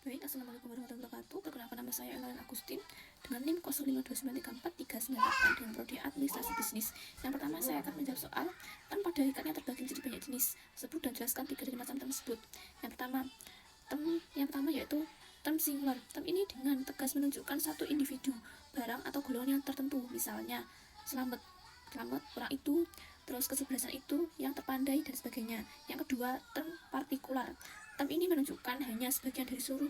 Baik, assalamualaikum warahmatullahi wabarakatuh. Perkenalkan, nama saya Ellen Agustin dengan NIM 05293438 dengan prodi administrasi bisnis. Yang pertama, saya akan menjawab soal term pada ikat yang terbagi menjadi banyak jenis. Sebut dan jelaskan 3 dari macam term tersebut. Yang pertama yaitu term singular. Term ini dengan tegas menunjukkan satu individu, barang atau golongan yang tertentu. Misalnya, selamat orang itu, terus kesebelasan itu, yang terpandai, dan sebagainya. Yang kedua, term partikular. Term ini menunjukkan hanya sebagian dari seluruh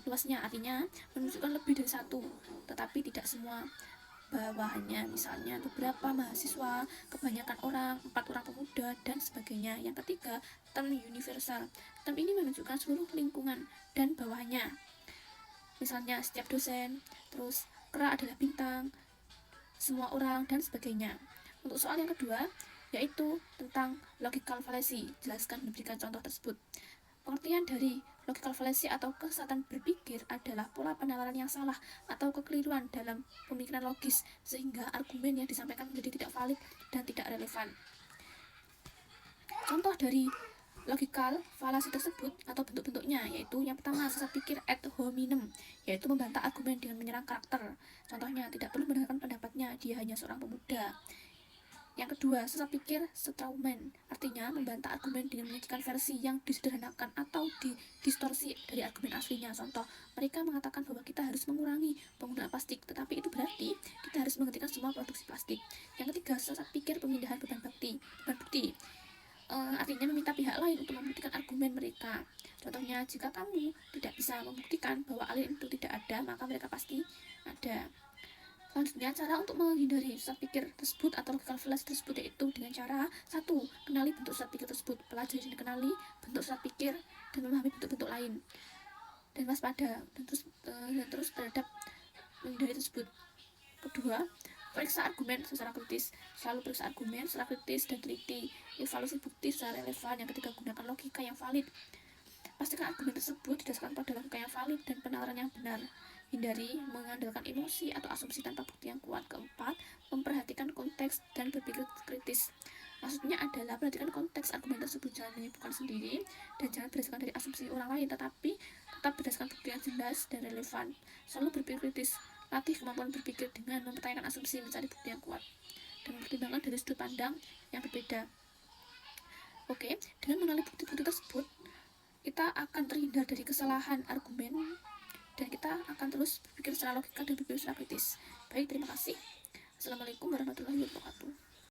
luasnya, artinya menunjukkan lebih dari satu, tetapi tidak semua bawahannya. Misalnya beberapa mahasiswa, kebanyakan orang, 4 orang pemuda, dan sebagainya. Yang ketiga, term universal. Term ini menunjukkan seluruh lingkungan dan bawahannya. Misalnya setiap dosen, terus kera adalah bintang, semua orang, dan sebagainya. Untuk soal yang kedua, yaitu tentang logical fallacy. Jelaskan dan berikan contoh tersebut. Pengertian dari logical fallacy atau kesesatan berpikir adalah pola penalaran yang salah atau kekeliruan dalam pemikiran logis sehingga argumen yang disampaikan menjadi tidak valid dan tidak relevan. Contoh dari logical fallacy tersebut atau bentuk-bentuknya yaitu yang pertama, sesat pikir ad hominem, yaitu membantah argumen dengan menyerang karakter. Contohnya, tidak perlu mendengarkan pendapatnya, dia hanya seorang pemuda. Yang kedua, sesat pikir Straumann, artinya membantah argumen dengan menyajikan versi yang disederhanakan atau didistorsi dari argumen aslinya. Contoh, mereka mengatakan bahwa kita harus mengurangi penggunaan plastik, tetapi itu berarti kita harus menghentikan semua produksi plastik. Yang ketiga, sesat pikir pemindahan beban bukti, artinya meminta pihak lain untuk membuktikan argumen mereka. Contohnya, jika kamu tidak bisa membuktikan bahwa alien itu tidak ada, maka mereka pasti ada. Selanjutnya, cara untuk menghindari sesat pikir tersebut atau logical fallacy tersebut yaitu dengan cara 1. Kenali bentuk sesat pikir tersebut, pelajari dan kenali bentuk sesat pikir dan memahami bentuk-bentuk lain, dan waspada dan terus terhadap menghindari tersebut. Kedua, periksa argumen secara kritis. Selalu periksa argumen secara kritis dan teliti. Evaluasi bukti secara relevan. Yang ketiga, gunakan logika yang valid. Pastikan argumen tersebut didasarkan pada logika yang valid dan penalaran yang benar. Hindari mengandalkan emosi atau asumsi tanpa bukti yang kuat. Keempat, memperhatikan konteks dan berpikir kritis. Maksudnya adalah perhatikan konteks argumen tersebut, jangan menyimpulkan sendiri dan jangan berdasarkan dari asumsi orang lain, tetapi tetap berdasarkan bukti yang jelas dan relevan. Selalu berpikir kritis. Latih kemampuan berpikir dengan mempertanyakan asumsi, mencari bukti yang kuat, dan mempertimbangkan dari sudut pandang yang berbeda. Oke, dengan mengenali bukti-bukti tersebut, kita akan terhindar dari kesalahan argumen dan kita akan terus berpikir secara logika dan berpikir secara kritis. Baik, terima kasih. Assalamualaikum warahmatullahi wabarakatuh.